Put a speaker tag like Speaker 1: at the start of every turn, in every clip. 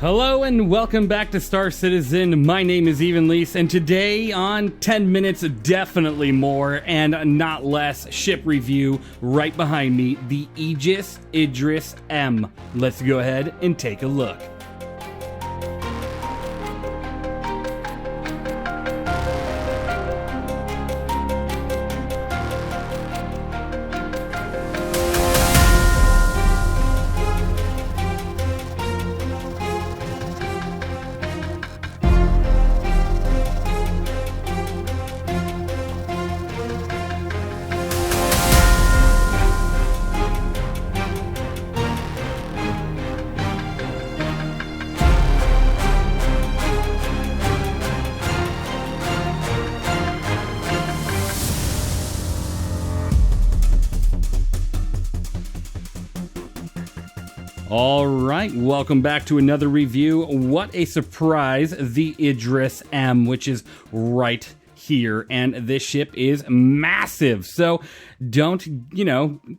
Speaker 1: Hello and welcome back to Star Citizen. My name is Evenlease, and today on 10 Minutes Definitely More and Not Less ship review, right behind me, the AEGIS IDRIS-M. Let's go ahead and take a look. Alright, welcome back to another review. What a surprise, the IDRIS-M, which is right here, and this ship is massive, so don't,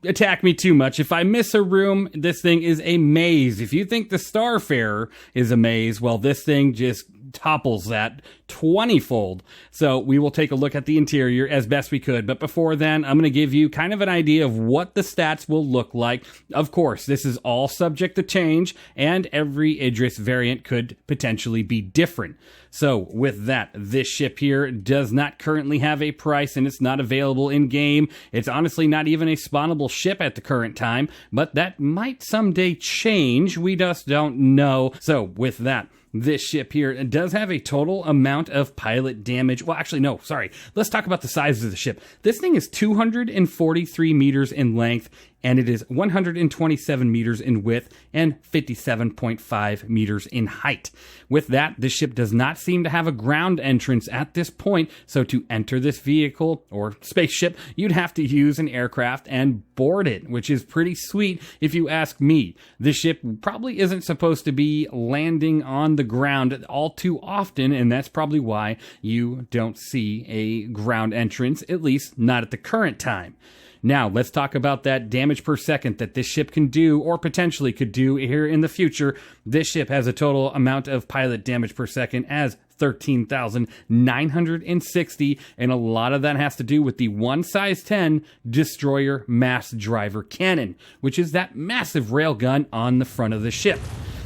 Speaker 1: attack me too much. If I miss a room, this thing is a maze. If you think the Starfarer is a maze, well, this thing just topples that 20-fold. So we will take a look at the interior as best we could. But before then, I'm going to give you kind of an idea of what the stats will look like. Of course, this is all subject to change, and every Idris variant could potentially be different. So with that, this ship here does not currently have a price, and it's not available in game. It's honestly not even a spawnable ship at the current time, but that might someday change. We just don't know. So with that, this ship here does have a total amount of pilot damage. Well, actually, no, sorry. Let's talk about the size of the ship. This thing is 243 meters in length, and it is 127 meters in width and 57.5 meters in height. With that, this ship does not seem to have a ground entrance at this point, so to enter this vehicle, or spaceship, you'd have to use an aircraft and board it, which is pretty sweet if you ask me. This ship probably isn't supposed to be landing on the ground all too often, and that's probably why you don't see a ground entrance, at least not at the current time. Now, let's talk about that damage per second that this ship can do, or potentially could do here in the future. This ship has a total amount of pilot damage per second as 13,960, and a lot of that has to do with the 1 size 10 destroyer mass driver cannon, which is that massive railgun on the front of the ship.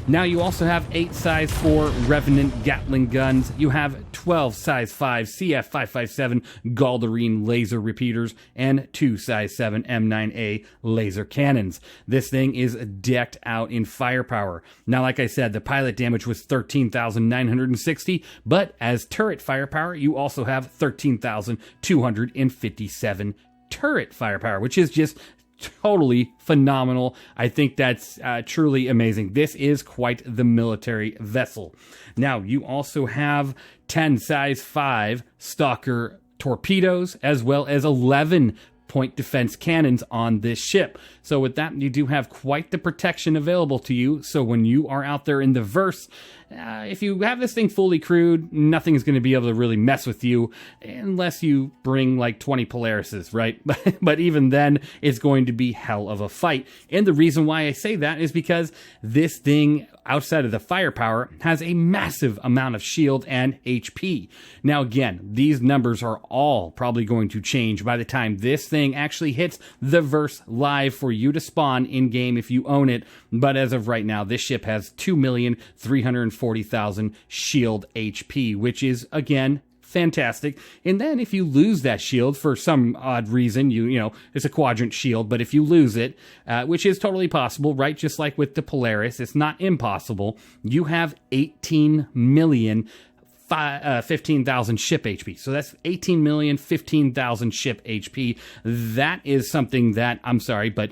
Speaker 1: Now you also have 8 size 4 Revenant Gatling guns, you have 12 size 5 CF557 Galderine laser repeaters, and 2 size 7 M9A laser cannons. This thing is decked out in firepower. Now, like I said, the pilot damage was 13,960, but as turret firepower, you also have 13,257 turret firepower, which is just totally phenomenal. I think that's truly amazing. This is quite the military vessel. Now, you also have 10 size 5 Stalker torpedoes, as well as 11 point defense cannons on this ship. So with that, you do have quite the protection available to you. So when you are out there in the verse, if you have this thing fully crewed, nothing is going to be able to really mess with you unless you bring like 20 Polarises, right? But even then, it's going to be hell of a fight. And the reason why I say that is because this thing, outside of the firepower, has a massive amount of shield and HP. Now again, these numbers are all probably going to change by the time this thing actually hits the verse live for you to spawn in game if you own it. But as of right now, this ship has 2,340,000 shield HP, which is, again, fantastic. And then if you lose that shield for some odd reason, it's a quadrant shield, but if you lose it, which is totally possible, right? Just like with the Polaris, it's not impossible. You have 15,000 ship HP. So that's 18,015,000 ship HP. That is something that, I'm sorry, but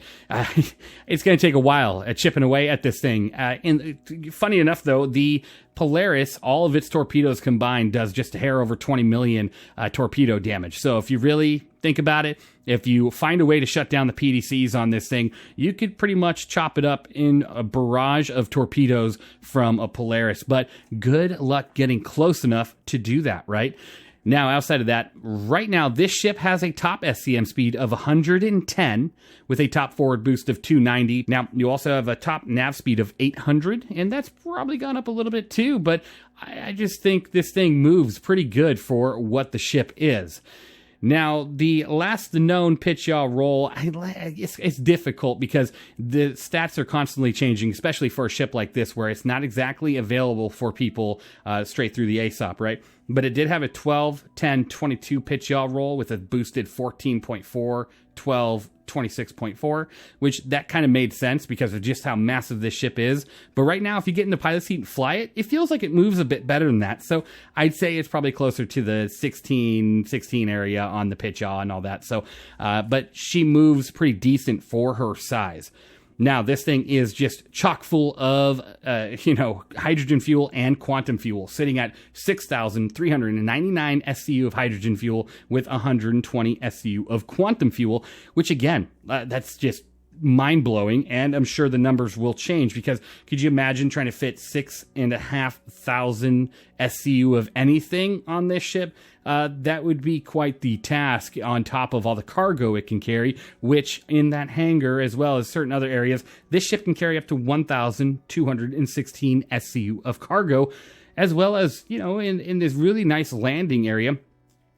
Speaker 1: it's going to take a while at chipping away at this thing. And funny enough, though, the Polaris, all of its torpedoes combined, does just a hair over 20 million torpedo damage. So if you really think about it, if you find a way to shut down the PDCs on this thing, you could pretty much chop it up in a barrage of torpedoes from a Polaris. But good luck getting close enough to do that, right? Now, outside of that, right now, this ship has a top SCM speed of 110 with a top forward boost of 290. Now, you also have a top nav speed of 800, and that's probably gone up a little bit too, but I just think this thing moves pretty good for what the ship is. Now, the last known pitch yaw roll, it's difficult because the stats are constantly changing, especially for a ship like this where it's not exactly available for people straight through the ASOP, right? But it did have a 12, 10, 22 pitch yaw roll with a boosted 14.4, 12, 26.4, which that kind of made sense because of just how massive this ship is. But right now, if you get in the pilot seat and fly it, it feels like it moves a bit better than that. So I'd say it's probably closer to the 16 area on the pitch yaw and all that. So, but she moves pretty decent for her size. Now, this thing is just chock full of, hydrogen fuel and quantum fuel, sitting at 6,399 SCU of hydrogen fuel with 120 SCU of quantum fuel, which again, that's just mind-blowing, and I'm sure the numbers will change because could you imagine trying to fit 6,500 SCU of anything on this ship? That would be quite the task on top of all the cargo it can carry, which in that hangar, as well as certain other areas, this ship can carry up to 1,216 SCU of cargo, as well as, in this really nice landing area,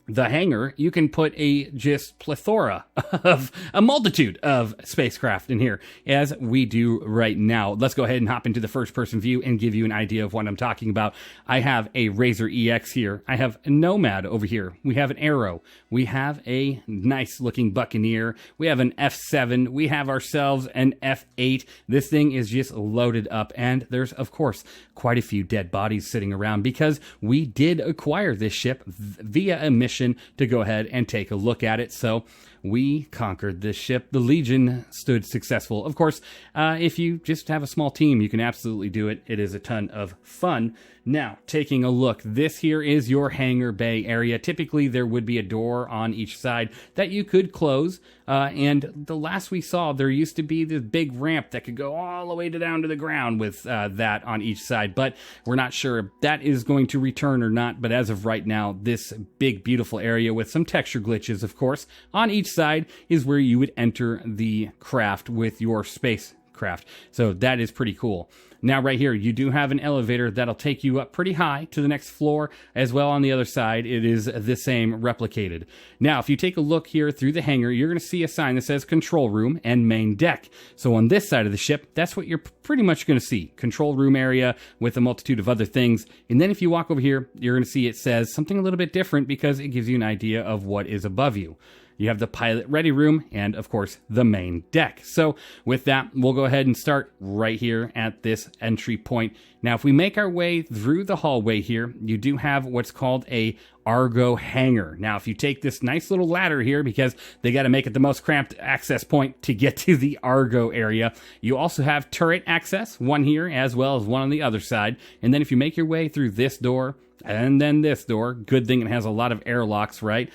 Speaker 1: the hangar, you can put a just plethora of a multitude of spacecraft in here, as we do right now. Let's go ahead and hop into the first person view and give you an idea of what I'm talking about. I have a Razor EX here. I have a Nomad over here. We have an Arrow. We have a nice looking Buccaneer. We have an F7. We have ourselves an F8. This thing is just loaded up, and there's, of course, quite a few dead bodies sitting around because we did acquire this ship via a mission to go ahead and take a look at it. So we conquered this ship. The Legion stood successful. Of course, if you just have a small team, you can absolutely do it. It is a ton of fun. Now, taking a look, this here is your hangar bay area. Typically, there would be a door on each side that you could close. And the last we saw, there used to be this big ramp that could go all the way down to the ground with that on each side. But we're not sure if that is going to return or not. But as of right now, this big, beautiful area with some texture glitches, of course, on each side is where you would enter the craft with your spacecraft. So that is pretty cool. Now right here, you do have an elevator that'll take you up pretty high to the next floor. As well on the other side, it is the same replicated. Now, if you take a look here through the hangar, you're going to see a sign that says control room and main deck. So on this side of the ship, that's what you're pretty much going to see. Control room area with a multitude of other things. And then if you walk over here, you're going to see it says something a little bit different because it gives you an idea of what is above you. You have the pilot ready room and, of course, the main deck. So with that, we'll go ahead and start right here at this entry point. Now, if we make our way through the hallway here, you do have what's called a Argo hangar. Now, if you take this nice little ladder here, because they got to make it the most cramped access point to get to the Argo area, you also have turret access, one here as well as one on the other side. And then if you make your way through this door and then this door, good thing it has a lot of airlocks, right?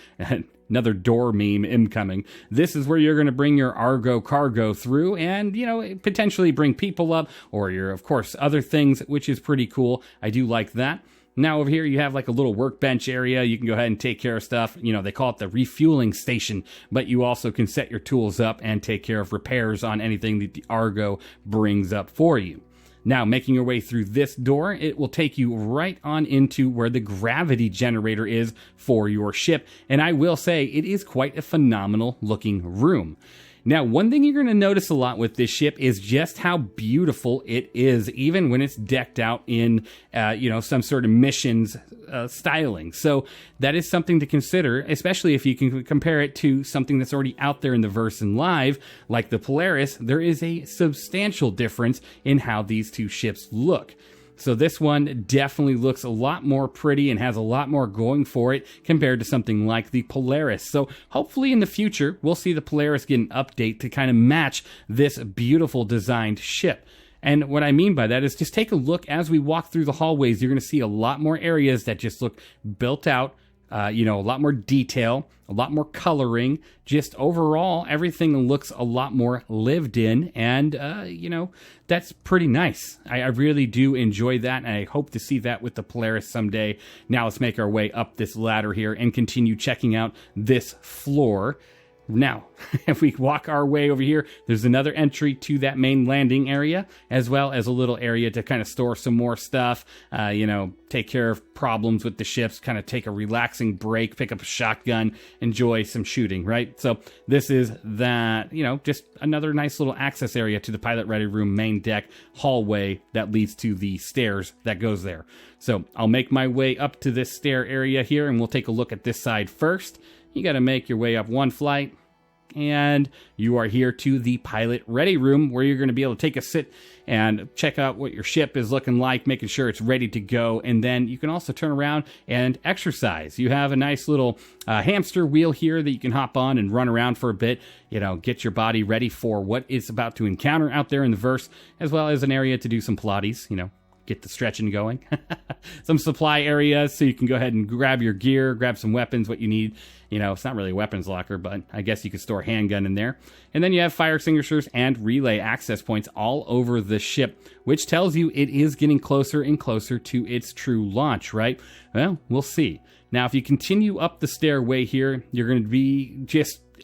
Speaker 1: Another door meme incoming. This is where you're going to bring your Argo cargo through and, potentially bring people up or your, of course, other things, which is pretty cool. I do like that. Now over here you have like a little workbench area. You can go ahead and take care of stuff. They call it the refueling station, but you also can set your tools up and take care of repairs on anything that the Argo brings up for you. Now, making your way through this door, it will take you right on into where the gravity generator is for your ship. And I will say, it is quite a phenomenal looking room. Now, one thing you're going to notice a lot with this ship is just how beautiful it is, even when it's decked out in, some sort of missions styling. So that is something to consider, especially if you can compare it to something that's already out there in the verse and live, like the Polaris. There is a substantial difference in how these two ships look. So this one definitely looks a lot more pretty and has a lot more going for it compared to something like the Polaris. So hopefully in the future, we'll see the Polaris get an update to kind of match this beautiful designed ship. And what I mean by that is just take a look as we walk through the hallways. You're going to see a lot more areas that just look built out, a lot more detail, a lot more coloring. Just overall, everything looks a lot more lived in, and, that's pretty nice. I really do enjoy that, and I hope to see that with the Polaris someday. Now let's make our way up this ladder here and continue checking out this floor. Now, if we walk our way over here, there's another entry to that main landing area, as well as a little area to kind of store some more stuff, take care of problems with the ships, kind of take a relaxing break, pick up a shotgun, enjoy some shooting, right? So this is that, just another nice little access area to the pilot ready room main deck hallway that leads to the stairs that goes there. So I'll make my way up to this stair area here, and we'll take a look at this side first. You got to make your way up one flight, and you are here to the pilot ready room, where you're going to be able to take a sit and check out what your ship is looking like, making sure it's ready to go. And then you can also turn around and exercise. You have a nice little hamster wheel here that you can hop on and run around for a bit, get your body ready for what it's about to encounter out there in the verse, as well as an area to do some Pilates, get the stretching going. Some supply areas so you can go ahead and grab your gear, grab some weapons, what you need. It's not really a weapons locker, but I guess you could store a handgun in there. And then you have fire extinguishers and relay access points all over the ship, which tells you it is getting closer and closer to its true launch, right? Well, we'll see. Now, if you continue up the stairway here, you're going to be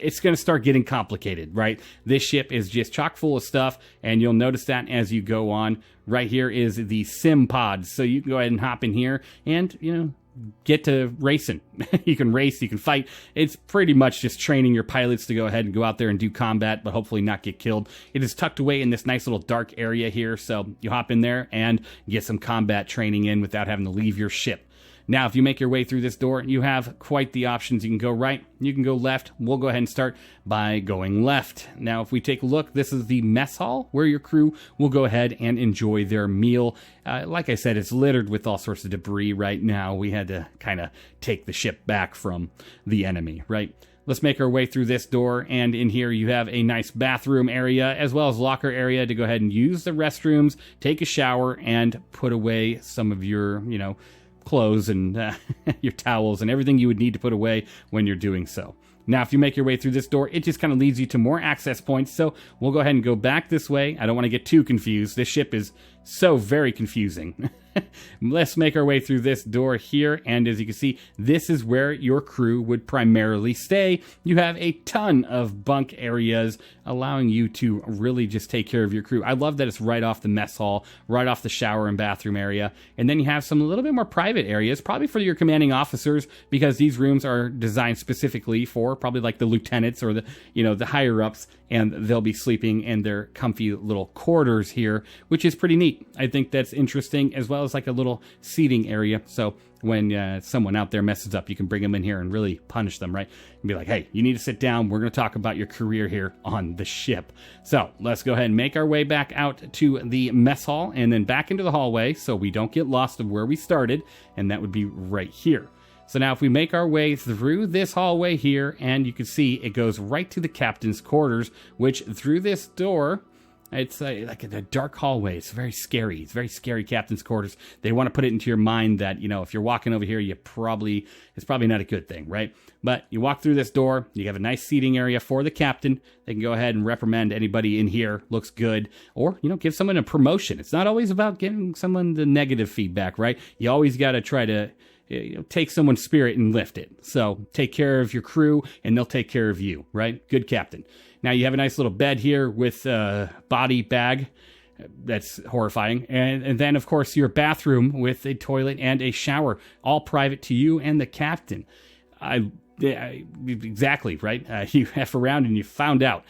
Speaker 1: it's going to start getting complicated, right? This ship is just chock full of stuff, and you'll notice that as you go on. Right here is the sim pods, so you can go ahead and hop in here and, get to racing. You can race, you can fight. It's pretty much just training your pilots to go ahead and go out there and do combat, but hopefully not get killed. It is tucked away in this nice little dark area here, so you hop in there and get some combat training in without having to leave your ship. Now, if you make your way through this door, you have quite the options. You can go right, you can go left. We'll go ahead and start by going left. Now, if we take a look, this is the mess hall where your crew will go ahead and enjoy their meal. Like I said, it's littered with all sorts of debris right now. We had to kind of take the ship back from the enemy, right? Let's make our way through this door, and in here you have a nice bathroom area as well as locker area to go ahead and use the restrooms, take a shower, and put away some of your, clothes and your towels and everything you would need to put away when you're doing so. Now, if you make your way through this door, it just kind of leads you to more access points, so we'll go ahead and go back this way. I don't want to get too confused. This ship is so very confusing. Let's make our way through this door here, and as you can see, this is where your crew would primarily stay. You have a ton of bunk areas, allowing you to really just take care of your crew. I love that it's right off the mess hall, right off the shower and bathroom area, and then you have some a little bit more private areas, probably for your commanding officers, because these rooms are designed specifically for probably like the lieutenants or the higher ups, and they'll be sleeping in their comfy little quarters here, which is pretty neat. I think that's interesting, as well as like a little seating area. So when someone out there messes up, you can bring them in here and really punish them, right? And be like, hey, you need to sit down. We're going to talk about your career here on the ship. So let's go ahead and make our way back out to the mess hall and then back into the hallway so we don't get lost of where we started. And that would be right here. So now if we make our way through this hallway here, and you can see it goes right to the captain's quarters, which through this door, it's like a dark hallway. It's very scary. It's very scary captain's quarters. They want to put it into your mind that, if you're walking over here, it's probably not a good thing, right? But you walk through this door, you have a nice seating area for the captain. They can go ahead and reprimand anybody in here. Looks good. Or, give someone a promotion. It's not always about giving someone the negative feedback, right? You always got to try to take someone's spirit and lift it. So take care of your crew and they'll take care of you, right? Good captain. Now you have a nice little bed here with a body bag. That's horrifying. And then, of course, your bathroom with a toilet and a shower, all private to you and the captain. Exactly, right? You F around and you found out.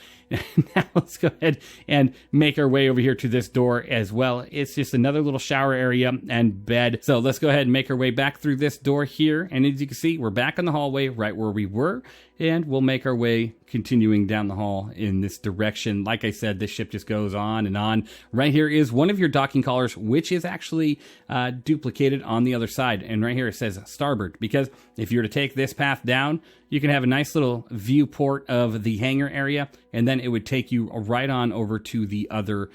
Speaker 1: Now let's go ahead and make our way over here to this door as well. It's just another little shower area and bed. So let's go ahead and make our way back through this door here. And as you can see, we're back in the hallway right where we were. And we'll make our way continuing down the hall in this direction. Like I said, this ship just goes on and on. Right here is one of your docking collars, which is actually duplicated on the other side. And right here it says starboard, because if you were to take this path down, you can have a nice little viewport of the hangar area, and then it would take you right on over to the other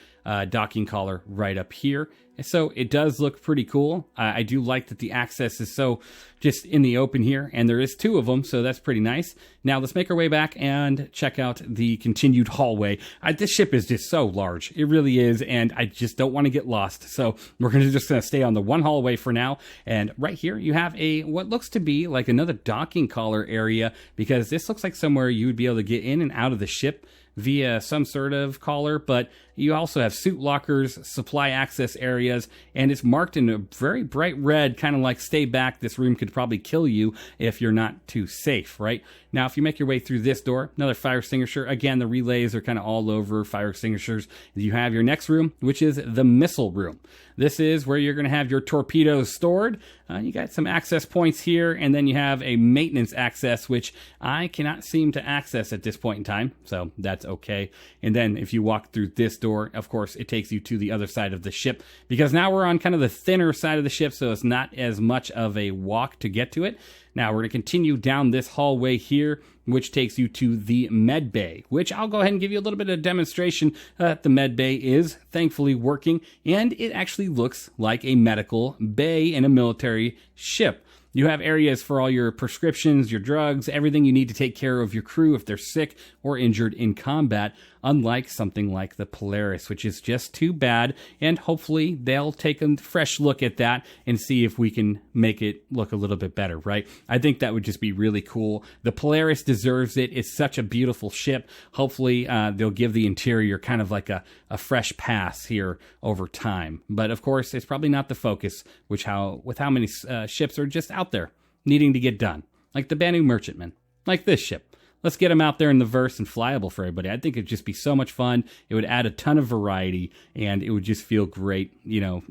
Speaker 1: docking collar right up here. So it does look pretty cool. I do like that the access is so just in the open here, and there is 2 of them, so that's pretty nice. Now let's make our way back and check out the continued hallway. This ship is just so large. It really is, and I just don't want to get lost. So we're just going to stay on the one hallway for now. And right here you have what looks to be like another docking collar area, because this looks like somewhere you would be able to get in and out of the ship via some sort of collar, but you also have suit lockers, supply access areas, and it's marked in a very bright red, kind of like stay back, this room could probably kill you if you're not too safe, right? Now, if you make your way through this door, another fire extinguisher. Again, the relays are kind of all over fire extinguishers. You have your next room, which is the missile room. This is where you're going to have your torpedoes stored. You got some access points here, and then you have a maintenance access, which I cannot seem to access at this point in time, so that's okay. And then if you walk through this door, of course, it takes you to the other side of the ship, because now we're on kind of the thinner side of the ship, so it's not as much of a walk to get to it. Now, we're going to continue down this hallway here, which takes you to the med bay, which I'll go ahead and give you a little bit of demonstration that the med bay is thankfully working, and it actually looks like a medical bay in a military ship. You have areas for all your prescriptions, your drugs, everything you need to take care of your crew if they're sick or injured in combat, unlike something like the Polaris, which is just too bad, and hopefully they'll take a fresh look at that and see if we can make it look a little bit better, right? I think that would just be really cool. The Polaris deserves it. It's such a beautiful ship. Hopefully they'll give the interior kind of like a fresh pass here over time. But of course, it's probably not the focus, with how many ships are just out there needing to get done, like the Banu Merchantman, like this ship. Let's get them out there in the verse and flyable for everybody. I think it'd just be so much fun. It would add a ton of variety, and it would just feel great. You know,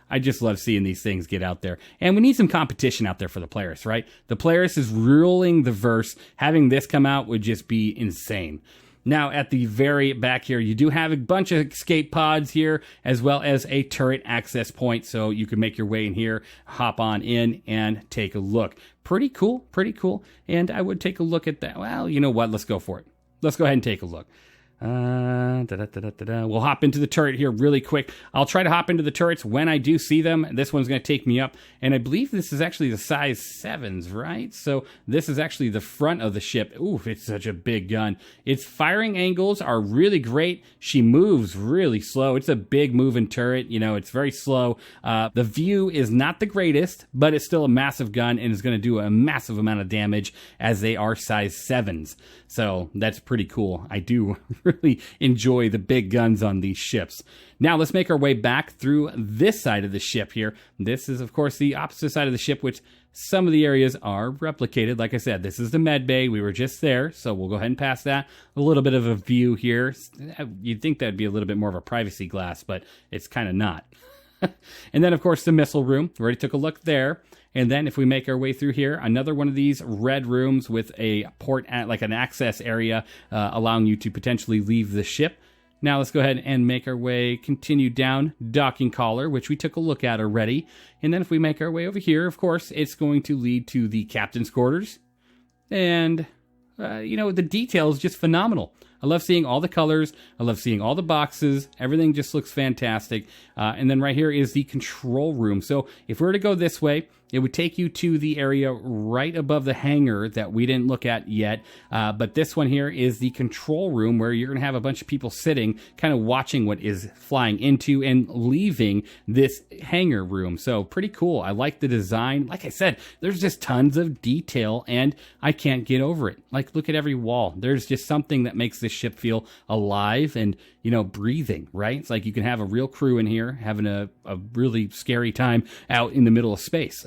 Speaker 1: I just love seeing these things get out there. And we need some competition out there for the Polaris, right? The Polaris is ruling the verse. Having this come out would just be insane. Now, at the very back here, you do have a bunch of escape pods here, as well as a turret access point, so you can make your way in here, hop on in, and take a look. Pretty cool, and I would take a look at that. Well, you know what? Let's go for it. Let's go ahead and take a look. We'll hop into the turret here really quick. I'll try to hop into the turrets when I do see them. This one's going to take me up, and I believe this is actually the size 7s, right? So this is actually the front of the ship. Ooh, it's such a big gun. Its firing angles are really great. She moves really slow. It's a big moving turret. You know, it's very slow. The view is not the greatest, but it's still a massive gun and is going to do a massive amount of damage, as they are size 7s. So that's pretty cool. I do really enjoy the big guns on these ships. Now let's make our way back through this side of the ship here. This is, of course, the opposite side of the ship, which some of the areas are replicated. Like I said, this is the med bay. We were just there, so we'll go ahead and pass that. A little bit of a view here. You'd think that'd be a little bit more of a privacy glass, but it's kind of not. And then, of course, the missile room. We already took a look there. And then if we make our way through here, another one of these red rooms with a port, like an access area, allowing you to potentially leave the ship. Now let's go ahead and make our way, continue down docking collar, which we took a look at already. And then if we make our way over here, of course, it's going to lead to the captain's quarters. And, the detail is just phenomenal. I love seeing all the colors. I love seeing all the boxes. Everything just looks fantastic. And then right here is the control room. So if we were to go this way, it would take you to the area right above the hangar that we didn't look at yet. But this one here is the control room, where you're going to have a bunch of people sitting, kind of watching what is flying into and leaving this hangar room. So pretty cool. I like the design. Like I said, there's just tons of detail, and I can't get over it. Like, look at every wall. There's just something that makes this ship feel alive and, breathing, right? It's like you can have a real crew in here having a really scary time out in the middle of space.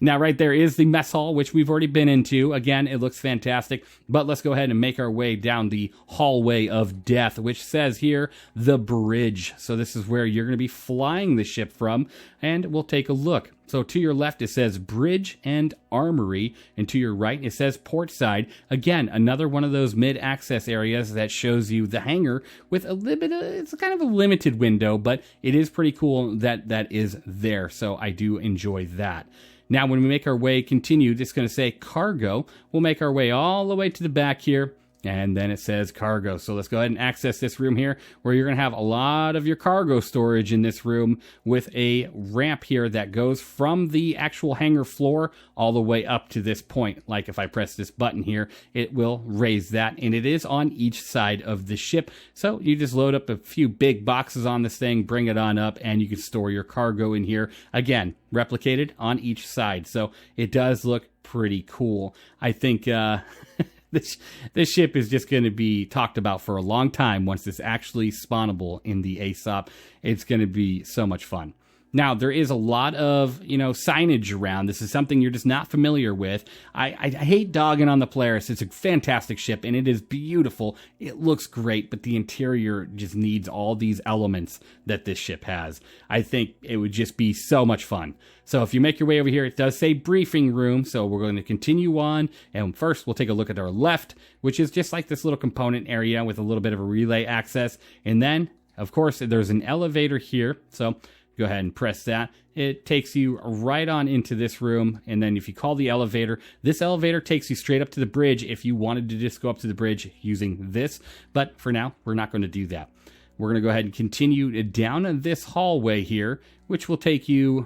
Speaker 1: Now, right there is the mess hall, which we've already been into. Again, it looks fantastic. But let's go ahead and make our way down the hallway of death, which says here, the bridge. So this is where you're going to be flying the ship from, and we'll take a look. So to your left, it says bridge and armory, and to your right, it says port side. Again, another one of those mid-access areas that shows you the hangar with a little bit of, it's kind of a limited window, but it is pretty cool that that is there. So I do enjoy that. Now, when we make our way continued, it's going to say cargo. We'll make our way all the way to the back here. And then it says cargo. So let's go ahead and access this room here, where you're going to have a lot of your cargo storage in this room, with a ramp here that goes from the actual hangar floor all the way up to this point. Like if I press this button here, it will raise that, and it is on each side of the ship. So you just load up a few big boxes on this thing, bring it on up, and you can store your cargo in here. Again, replicated on each side. So it does look pretty cool. I think this ship is just going to be talked about for a long time once it's actually spawnable in the ASOP. It's going to be so much fun. Now, there is a lot of, signage around. This is something you're just not familiar with. I hate dogging on the Polaris. It's a fantastic ship, and it is beautiful. It looks great, but the interior just needs all these elements that this ship has. I think it would just be so much fun. So if you make your way over here, it does say briefing room, so we're going to continue on. And first, we'll take a look at our left, which is just like this little component area with a little bit of a relay access. And then, of course, there's an elevator here, so go ahead and press that. It takes you right on into this room, and then if you call the elevator, this elevator takes you straight up to the bridge if you wanted to just go up to the bridge using this. But for now, we're not going to do that. We're going to go ahead and continue down this hallway here, which will take you,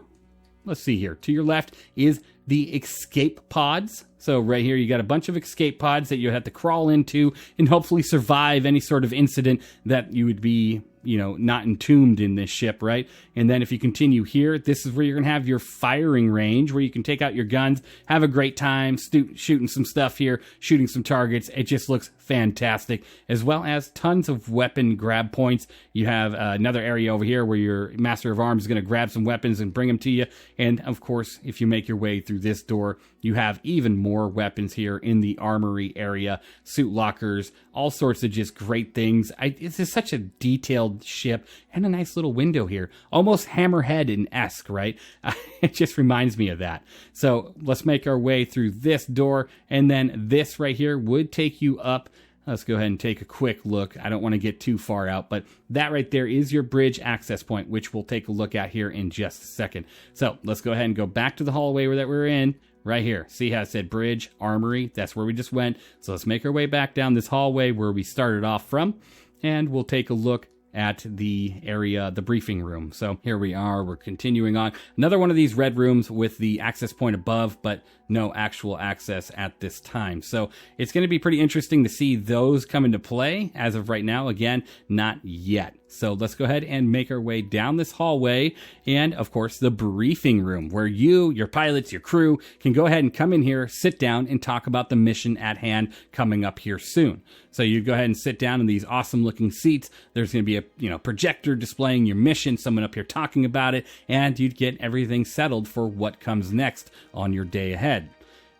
Speaker 1: let's see here, to your left is the escape pods. So right here, you got a bunch of escape pods that you have to crawl into and hopefully survive any sort of incident that you would be, not entombed in this ship, right? And then if you continue here, this is where you're going to have your firing range, where you can take out your guns, have a great time shooting some stuff here, shooting some targets. It just looks fantastic, as well as tons of weapon grab points. You have another area over here where your Master of Arms is going to grab some weapons and bring them to you. And of course, if you make your way through this door, you have even more weapons here in the armory area, suit lockers, all sorts of just great things. It's just such a detailed ship, and a nice little window here, almost Hammerhead-esque, right? It just reminds me of that. So let's make our way through this door, and then this right here would take you up. Let's go ahead and take a quick look. I don't want to get too far out, but that right there is your bridge access point, which we'll take a look at here in just a second. So let's go ahead and go back to the hallway that we're in. Right here. See how it said bridge, armory? That's where we just went. So let's make our way back down this hallway where we started off from, and we'll take a look at the area, the briefing room. So here we are. We're continuing on. Another one of these red rooms with the access point above, but no actual access at this time. So it's going to be pretty interesting to see those come into play. As of right now, again, not yet. So let's go ahead and make our way down this hallway, and of course the briefing room, where you, your pilots, your crew can go ahead and come in here, sit down, and talk about the mission at hand coming up here soon. So you go ahead and sit down in these awesome looking seats. There's going to be a projector displaying your mission, someone up here talking about it, and you'd get everything settled for what comes next on your day ahead.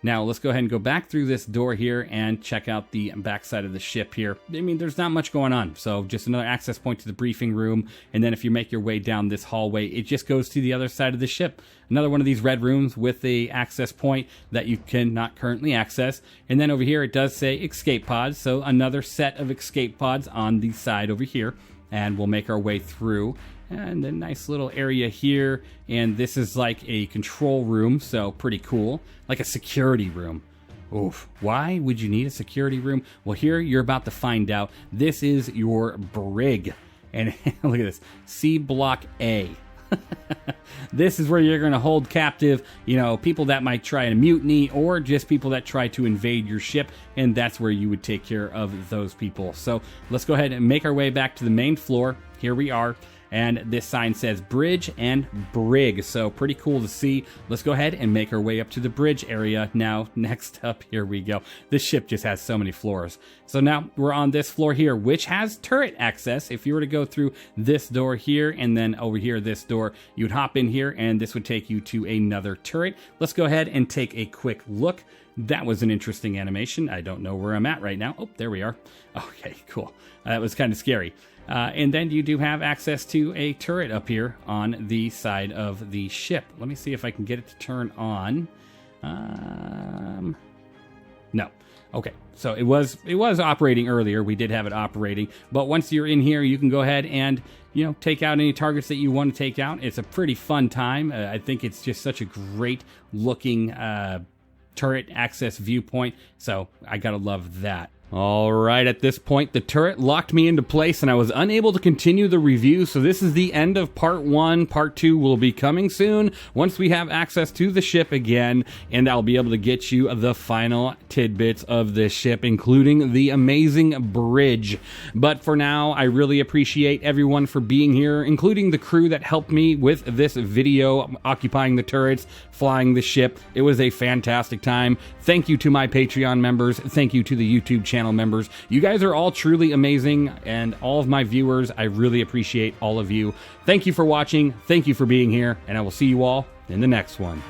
Speaker 1: Now, let's go ahead and go back through this door here and check out the backside of the ship here. I mean, there's not much going on. So just another access point to the briefing room. And then if you make your way down this hallway, it just goes to the other side of the ship. Another one of these red rooms with a access point that you cannot currently access. And then over here, it does say escape pods. So another set of escape pods on the side over here. And we'll make our way through. And a nice little area here, and this is like a control room, so pretty cool. Like a security room. Oof. Why would you need a security room? Well, here you're about to find out. This is your brig. And look at this. C Block A. This is where you're going to hold captive, people that might try to mutiny, or just people that try to invade your ship, and that's where you would take care of those people. So let's go ahead and make our way back to the main floor. Here we are. And this sign says bridge and brig, so pretty cool to see. Let's go ahead and make our way up to the bridge area. Now, next up, here we go. This ship just has so many floors. So now we're on this floor here, which has turret access. If you were to go through this door here and then over here, this door, you'd hop in here and this would take you to another turret. Let's go ahead and take a quick look. That was an interesting animation. I don't know where I'm at right now. Oh, there we are. Okay, cool. That was kind of scary. And then you do have access to a turret up here on the side of the ship. Let me see if I can get it to turn on. No. Okay, so it was operating earlier. We did have it operating. But once you're in here, you can go ahead and, take out any targets that you want to take out. It's a pretty fun time. I think it's just such a great looking turret access viewpoint. So I gotta love that. All right, at this point, the turret locked me into place and I was unable to continue the review, so this is the end of part 1. Part 2 will be coming soon once we have access to the ship again, and I'll be able to get you the final tidbits of this ship, including the amazing bridge. But for now, I really appreciate everyone for being here, including the crew that helped me with this video, occupying the turrets, flying the ship. It was a fantastic time. Thank you to my Patreon members. Thank you to the YouTube channel members. You guys are all truly amazing, and all of my viewers, I really appreciate all of you. Thank you for watching. Thank you for being here, and I will see you all in the next one.